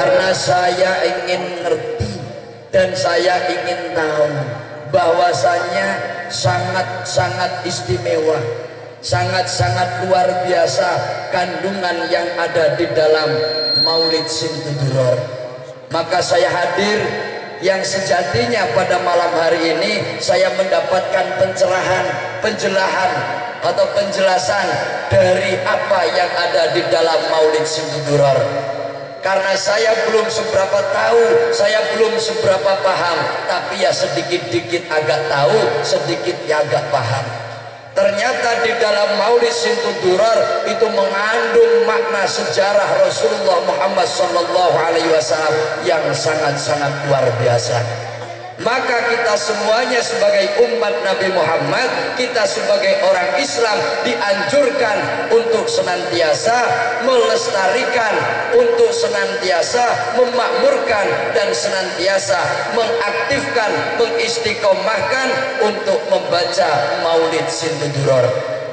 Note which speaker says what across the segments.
Speaker 1: karena saya ingin ngerti dan saya ingin tahu bahwasanya sangat-sangat istimewa, sangat-sangat luar biasa kandungan yang ada di dalam Maulid Sintuduror. Maka saya hadir yang sejatinya pada malam hari ini saya mendapatkan pencerahan, penjelahan atau penjelasan dari apa yang ada di dalam Maulid Sintuduror. Karena saya belum seberapa tahu, saya belum seberapa paham, tapi ya sedikit-dikit agak tahu, sedikit ya agak paham. Ternyata di dalam Maulid Sintuduror itu mengandung makna sejarah Rasulullah Muhammad SAW yang sangat-sangat luar biasa. Maka kita semuanya sebagai umat Nabi Muhammad, kita sebagai orang Islam dianjurkan untuk senantiasa melestarikan, untuk senantiasa memakmurkan dan senantiasa mengaktifkan, mengistiqomahkan untuk membaca Maulid Sintuduror.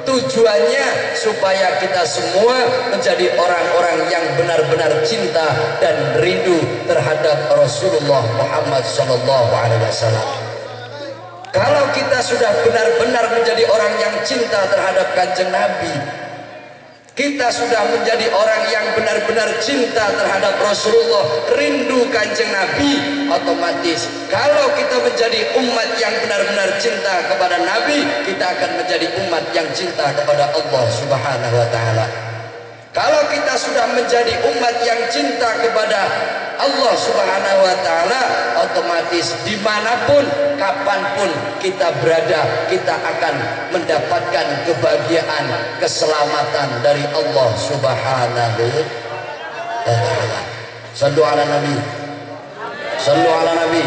Speaker 1: Tujuannya supaya kita semua menjadi orang-orang yang benar-benar cinta dan rindu terhadap Rasulullah Muhammad SAW. Kalau kita sudah benar-benar menjadi orang yang cinta terhadap Kanjeng Nabi, kita sudah menjadi orang yang benar-benar cinta terhadap Rasulullah, rindu Kanjeng Nabi, otomatis kalau kita menjadi umat yang benar-benar cinta kepada Nabi, kita akan menjadi umat yang cinta kepada Allah Subhanahu wa Ta'ala. Kalau kita sudah menjadi umat yang cinta kepada Allah Subhanahu wa Ta'ala, otomatis dimanapun, kapanpun kita berada, kita akan mendapatkan kebahagiaan, keselamatan dari Allah Subhanahu wa Ta'ala. Sallu ala Nabi, sallu ala Nabi.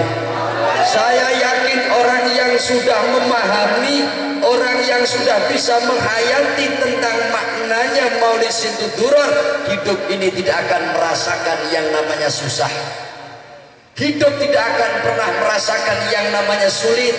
Speaker 1: Saya yakin orang yang sudah memahami, orang yang sudah bisa menghayati tentang maknanya Maulid Sintuduror, hidup ini tidak akan merasakan yang namanya susah. Hidup tidak akan pernah merasakan yang namanya sulit.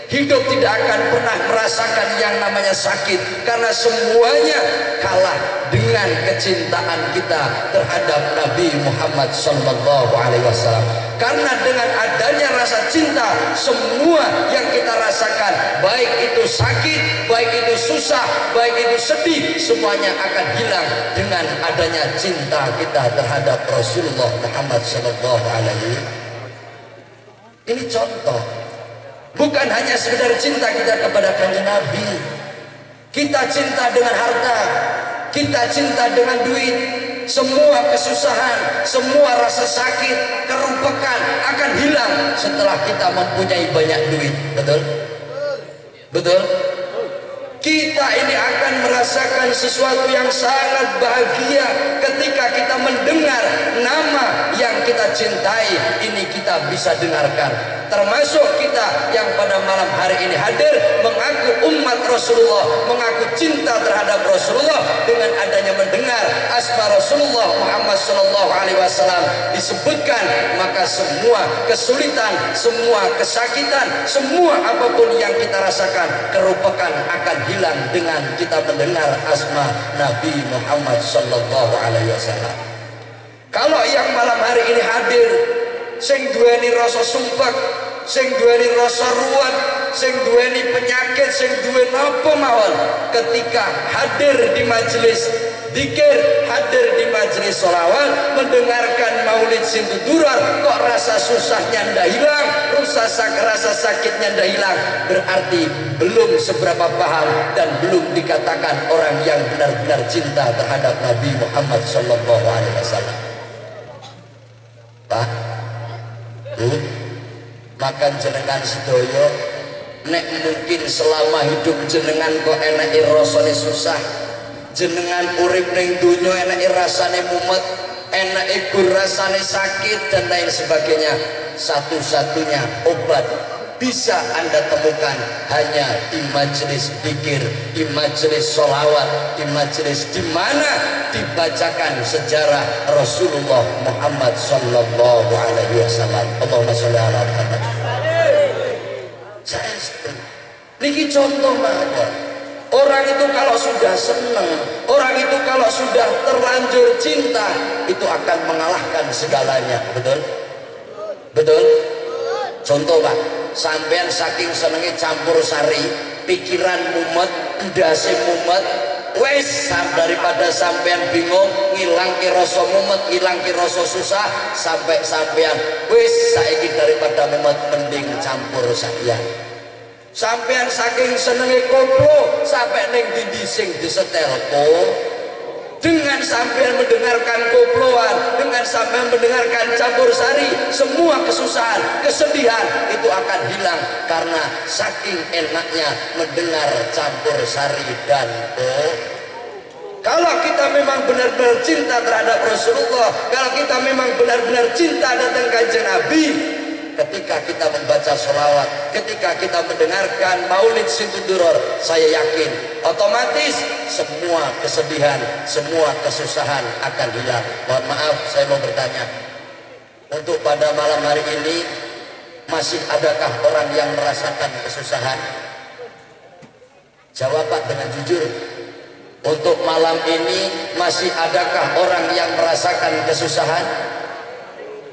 Speaker 1: Hidup tidak akan pernah merasakan yang namanya sakit, karena semuanya kalah dengan kecintaan kita terhadap Nabi Muhammad SAW. Karena dengan adanya rasa cinta, semua yang kita rasakan, baik itu sakit, baik itu susah, baik itu sedih, semuanya akan hilang dengan adanya cinta kita terhadap Rasulullah Muhammad SAW. Ini contoh. Bukan hanya sekedar cinta kita kepada Kanjeng Nabi, kita cinta dengan harta, kita cinta dengan duit. Semua kesusahan, semua rasa sakit, kerupakan akan hilang setelah kita mempunyai banyak duit. Betul? Betul? Kita ini akan merasakan sesuatu yang sangat bahagia ketika kita mendengar nama yang kita cintai ini kita bisa dengarkan. Termasuk kita yang pada malam hari ini hadir mengaku umat Rasulullah, mengaku cinta terhadap Rasulullah dengan adanya mendengar asma Rasulullah Muhammad SAW disebutkan, maka semua kesulitan, semua kesakitan, semua apapun yang kita rasakan, kerupakan akan hilang dengan kita mendengar asma Nabi Muhammad SAW. Kalau yang malam hari ini hadir sing duweni rasa sumpek, sing duweni rasa ruwet, sing duweni penyakit, sing duwe napa mawon, ketika hadir di majelis dzikir, hadir di majelis sholawat, mendengarkan Maulid Sintuduror, kok rasa susahnya ndak hilang, rasa sakitnya ndak hilang, berarti belum seberapa paham dan belum dikatakan orang yang benar-benar cinta terhadap Nabi Muhammad SAW. Pak, makan jenengan sedoyo, nek mungkin selama hidup jenengan kok enake rasane susah, jenengan urip ning donya enake rasane mumet, enake gur rasane sakit dan lain sebagainya, satu-satunya obat bisa Anda temukan hanya di majelis dzikir, di majelis sholawat, di majelis di mana dibacakan sejarah Rasulullah Muhammad sallallahu alaihi wasallam. Allahumma sholli ala Muhammad. Niki contoh mawon. Orang itu kalau sudah senang, orang itu kalau sudah terlanjur cinta, itu akan mengalahkan segalanya. Betul? Betul? Contoh Pak, sampean saking senengnya campur sari, pikiran mumet, ndase mumet, wes daripada sampean bingung, ngilang ki rasa mumet, ngilang ki rasa susah, sampai sampean wes saiki daripada mumet mending campur sarian. Sampean saking senenge koplo sampai ning ndi sing disetelko. Dengan sampean mendengarkan koploan, dengan sampean mendengarkan campur sari, semua kesusahan, kesedihan itu akan hilang karena saking enaknya mendengar campur sari dan Kalau kita memang benar-benar cinta terhadap Rasulullah, kalau kita memang benar-benar cinta datang Kanjeng Nabi, ketika kita membaca sholawat, ketika kita mendengarkan maulid Situduror, saya yakin otomatis semua kesedihan, semua kesusahan akan hilang. Mohon maaf, saya mau bertanya, untuk pada malam hari ini masih adakah orang yang merasakan kesusahan? Jawab Pak dengan jujur. Untuk malam ini masih adakah orang yang merasakan kesusahan?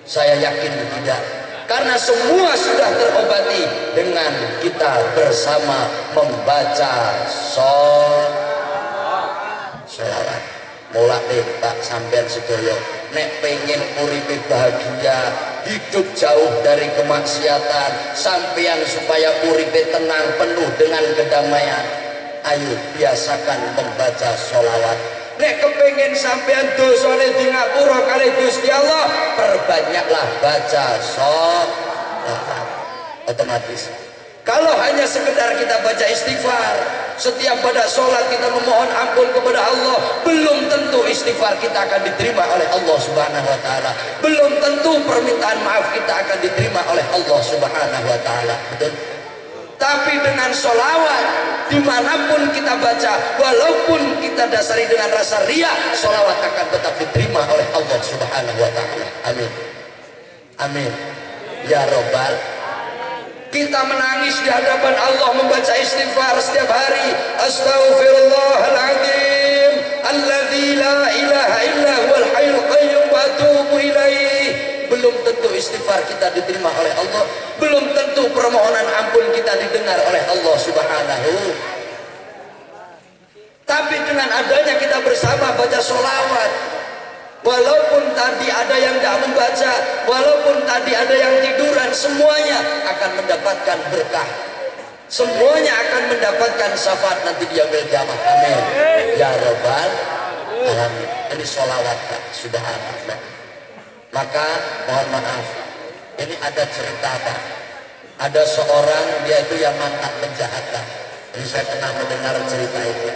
Speaker 1: Saya yakin tidak. Karena semua sudah terobati dengan kita bersama membaca sholawat. Mulai Pak sampean sedoyo nek pengen uripe bahagia, hidup jauh dari kemaksiatan, sampean supaya uripe tenang penuh dengan kedamaian, ayo biasakan membaca sholawat. Nek kepengen sampean dosane di ngapura kali Gusti Allah, perbanyaklah baca sholawat. Otomatis kalau hanya sekedar kita baca istighfar, setiap pada sholat kita memohon ampun kepada Allah, belum tentu istighfar kita akan diterima oleh Allah Subhanahu wa Ta'ala. Belum tentu permintaan maaf kita akan diterima oleh Allah Subhanahu wa Ta'ala. Betul? Tapi dengan sholawat, dimanapun kita baca, walaupun kita dasari dengan rasa riya, sholawat akan tetap diterima oleh Allah Subhanahu wa Ta'ala. Amin. Amin. Ya Rabbal. Kita menangis di hadapan Allah membaca istighfar setiap hari. Astaghfirullahaladzim alladzi la ilaha illa huwal hayyul qayyum wa atubu ilaih. Belum tentu istighfar kita diterima oleh Allah, belum tentu permohonan ampun kita didengar oleh Allah Subhanahu. Tapi dengan adanya kita bersama baca sholawat, walaupun tadi ada yang tidak membaca, walaupun tadi ada yang tiduran, semuanya akan mendapatkan berkah, semuanya akan mendapatkan syafaat nanti di yaumil qiyamah. Amin ya Rabbal alamin. Ini sholawat Pak, sudah ada. Maka mohon maaf, ini ada cerita Pak, ada seorang dia itu yang mantan penjahat Pak. Ini saya pernah mendengar cerita itu.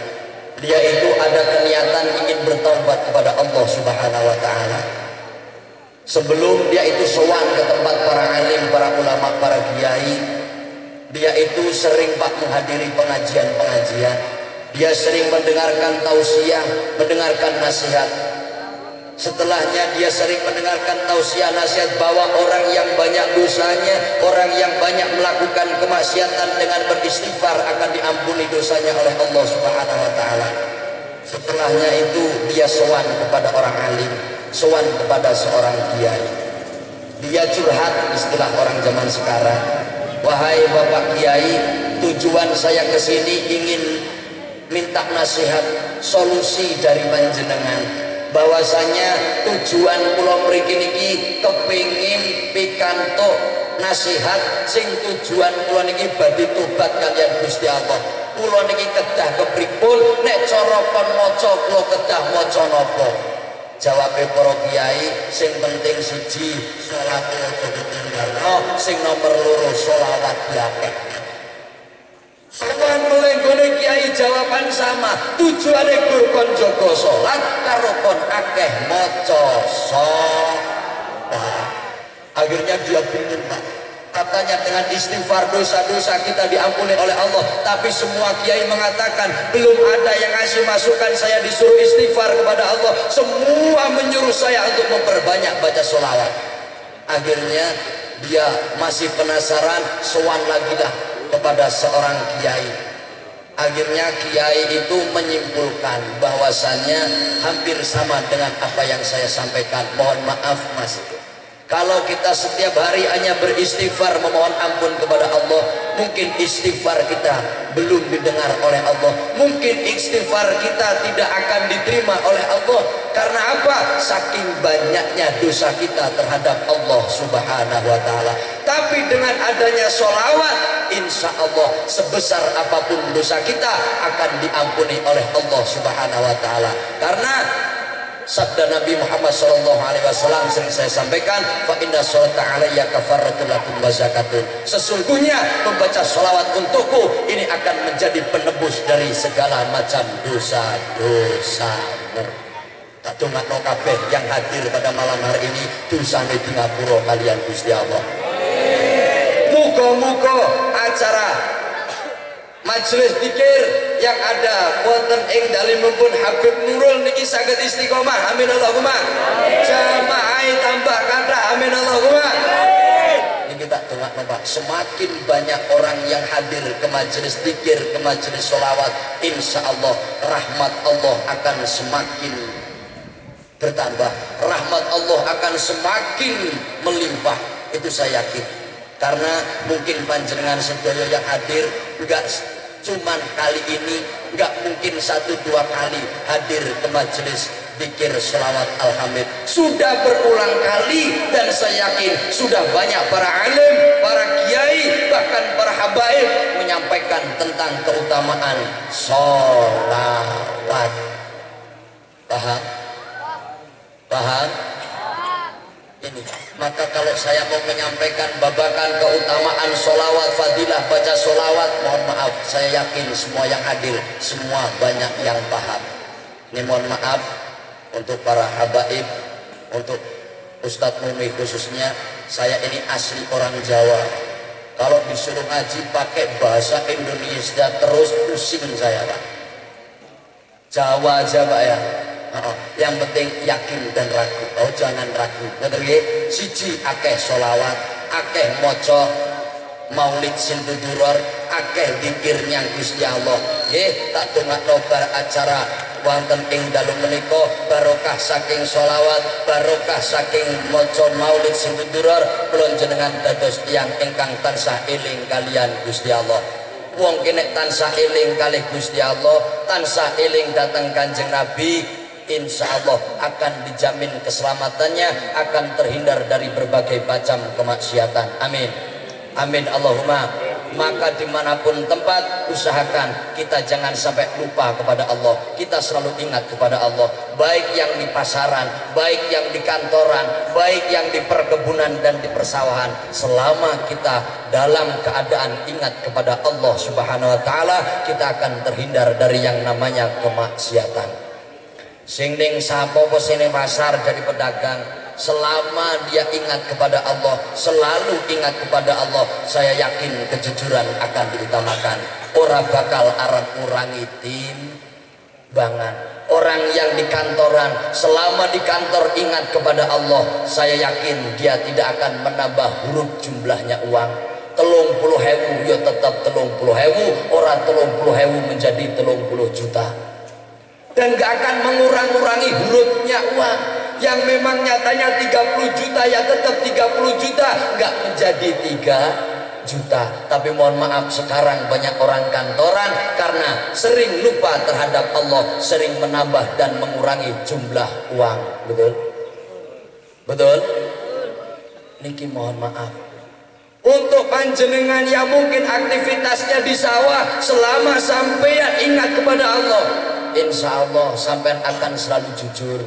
Speaker 1: Dia itu ada keniatan ingin bertaubat kepada Allah Subhanahu wa Ta'ala. Sebelum dia itu sowan ke tempat para alim, para ulama, para kiai, dia itu sering Pak menghadiri pengajian-pengajian. Dia sering mendengarkan tausiah, mendengarkan nasihat. Setelahnya dia sering mendengarkan tausiah nasihat bahwa orang yang banyak dosanya, orang yang banyak melakukan kemaksiatan dengan beristighfar akan diampuni dosanya oleh Allah Subhanahu wa Ta'ala. Setelahnya itu dia sowan kepada orang alim, sowan kepada seorang kiai. Dia curhat, istilah orang zaman sekarang. Wahai Bapak Kiai, tujuan saya ke sini ingin minta nasihat, solusi dari panjenengan. Bahwasanya tujuan kula mriki niki kepingin pikantuk nasihat sing tujuan kula niki badhe tobat kaliyan Gusti Allah. Kula niki kedah kepripun, nek cara kon maca kula kedah maca napa? Jawabe para kiai, sing penting siji salat aja ditinggalno, sing nomor loro selawat diakeh. Sowan melenggone kiai jawaban sama, tujuane gur kon jaga salat karo kon akeh maca sholawat. Akhirnya dia bingung Pak. Katanya dengan istighfar dosa-dosa kita diampuni oleh Allah, tapi semua kiai mengatakan belum ada yang ngasih masukan saya disuruh istighfar kepada Allah, semua menyuruh saya untuk memperbanyak baca sholawat. Akhirnya dia masih penasaran, sowan lagi lah kepada seorang kiai. Akhirnya kiai itu menyimpulkan bahwasannya hampir sama dengan apa yang saya sampaikan. Mohon maaf Mas, kalau kita setiap hari hanya beristighfar memohon ampun kepada Allah, mungkin istighfar kita belum didengar oleh Allah, mungkin istighfar kita tidak akan diterima oleh Allah. Karena apa? Saking banyaknya dosa kita terhadap Allah subhanahu wa ta'ala. Tapi dengan adanya sholawat, insya Allah sebesar apapun dosa kita akan diampuni oleh Allah subhanahu wa ta'ala. Karena sabda Nabi Muhammad SAW sering saya sampaikan, fa inna sholata alayya kafaratul lakum wa zakatun. Sesungguhnya membaca sholawat untukku ini akan menjadi penebus dari segala macam dosa-dosa. Tak tunggu kabeh yang hadir pada malam hari ini dosane di ngapura kalian Gusti Allah. Muga-muga acara majelis zikir yang ada wonten ing dalemipun Habib Nurul niki saged istiqomah, amin Allahumma. Jamaah tambah kathah, amin Allahumma. Ini kita dongakno Pak, semakin banyak orang yang hadir ke majelis zikir, ke majelis sholawat, insya Allah rahmat Allah akan semakin bertambah, rahmat Allah akan semakin melimpah, itu saya yakin. Karena mungkin panjenengan sedaya yang hadir enggak cuman kali ini, enggak mungkin 1-2 kali hadir ke majelis zikir selawat alhamid, sudah berulang kali, dan saya yakin sudah banyak para alim, para kiai, bahkan para habaib menyampaikan tentang keutamaan sholawat. Paham? Paham? Ini maka kalau saya mau menyampaikan babakan keutamaan sholawat, fadilah baca sholawat, mohon maaf, saya yakin semua yang hadir semua banyak yang paham. Ini mohon maaf untuk para habaib, untuk Ustadz Mumi khususnya, saya ini asli orang Jawa. Kalau disuruh ngaji pakai bahasa Indonesia terus pusing saya Pak. Jawa aja Pak ya. Yang penting yakin dan ragu. Oh jangan ragu. Ngerti? Siji akeh sholawat, akeh moco maulid sinduduror, akeh dikir nyang Gusti Allah. Nggih, tak dongakno bar acara wonten ing dalu menika barokah saking sholawat, barokah saking moco maulid sinduduror, kula jenengan dados tiyang ingkang tansah eling kalian Gusti Allah. Wong kene tansah eling kalih Gusti Allah, tansah eling dateng Kanjeng Nabi, insya Allah akan dijamin keselamatannya, akan terhindar dari berbagai macam kemaksiatan. Amin, amin Allahumma. Maka dimanapun tempat, usahakan kita jangan sampai lupa kepada Allah. Kita selalu ingat kepada Allah, baik yang di pasaran, baik yang di kantoran, baik yang di perkebunan dan di persawahan. Selama kita dalam keadaan ingat kepada Allah subhanahu wa ta'ala, kita akan terhindar dari yang namanya kemaksiatan. Sing ning sapa sene pasar jadi pedagang, selama dia ingat kepada Allah, selalu ingat kepada Allah, saya yakin kejujuran akan diutamakan. Ora bakal arep ngurangi timbangan. Orang yang di kantoran, selama di kantor ingat kepada Allah, saya yakin dia tidak akan menambah huruf jumlahnya uang. 30.000 ya tetap 30.000, ora 30.000 menjadi 30 juta. Dan gak akan mengurangi hurufnya uang. Yang memang nyatanya 30 juta ya tetap 30 juta, nggak menjadi 3 juta. Tapi mohon maaf, sekarang banyak orang kantoran karena sering lupa terhadap Allah, sering menambah dan mengurangi jumlah uang. Betul? Betul? Niki mohon maaf. Untuk panjenengan yang mungkin aktivitasnya di sawah, selama sampean ingat kepada Allah, insya Allah sampean akan selalu jujur.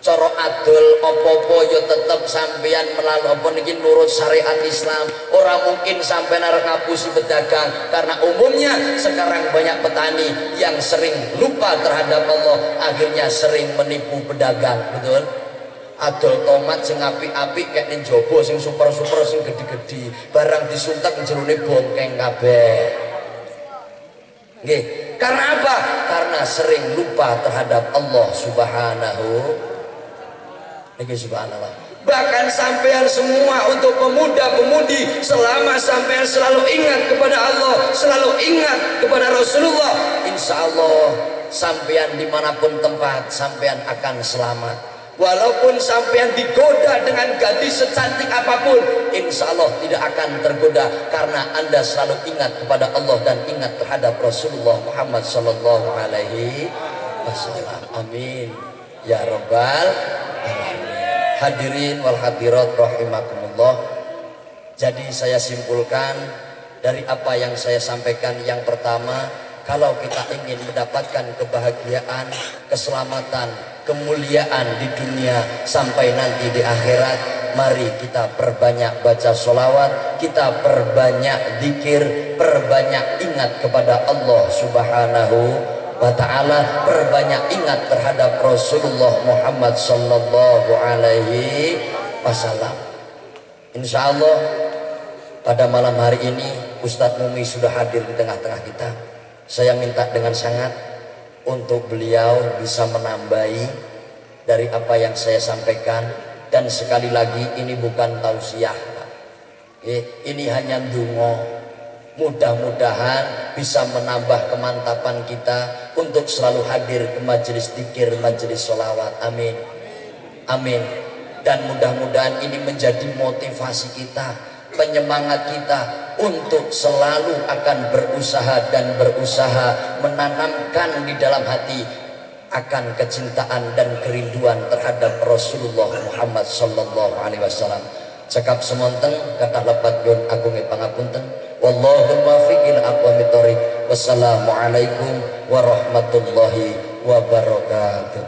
Speaker 1: Coro adol opo-opo yo tetep sampeyan melalui apa niki nurut syariat Islam. Orang mungkin sampeyan arep ngapusi pedagang, karena umumnya sekarang banyak petani yang sering lupa terhadap Allah, akhirnya sering menipu pedagang. Betul? Adol tomat sing apik-apik kayak ning jaba, sing super-super, sing gede-gede, barang disuntak jerone bongkeng kabeh. Nggih, karena apa? Karena sering lupa terhadap Allah subhanahu. Niki subhanallah. Bahkan sampean semua untuk pemuda-pemudi, selama sampean selalu ingat kepada Allah, selalu ingat kepada Rasulullah, insya Allah sampean dimanapun tempat sampean akan selamat. Walaupun sampean digoda dengan gadis secantik apapun, insya Allah tidak akan tergoda, karena anda selalu ingat kepada Allah dan ingat terhadap Rasulullah Muhammad Sallallahu Alaihi Wasallam. Amin ya Rabbal Alamin. Hadirin wal hadirat rahimakumullah. Jadi saya simpulkan dari apa yang saya sampaikan, yang pertama, kalau kita ingin mendapatkan kebahagiaan, keselamatan, kemuliaan di dunia sampai nanti di akhirat, mari kita perbanyak baca sholawat, kita perbanyak zikir, perbanyak ingat kepada Allah Subhanahu wa ta'ala, perbanyak ingat terhadap Rasulullah Muhammad sallallahu alaihi wasallam. Insya Allah pada malam hari ini Ustadz Mumi sudah hadir di tengah-tengah kita. Saya minta dengan sangat untuk beliau bisa menambahi dari apa yang saya sampaikan. Dan sekali lagi, ini bukan tausiah, ini hanya dungo. Mudah-mudahan bisa menambah kemantapan kita untuk selalu hadir ke majelis dzikir, majelis sholawat. Amin, amin. Dan mudah-mudahan ini menjadi motivasi kita, penyemangat kita untuk selalu akan berusaha dan berusaha menanamkan di dalam hati akan kecintaan dan kerinduan terhadap Rasulullah Muhammad sallallahu alaihi wasallam. Cekap semonten kata lepat yun agungi pangapunten. Wallahul muwaffiq ila aqwamit thoriq. Wassalamualaikum warahmatullahi wabarakatuh.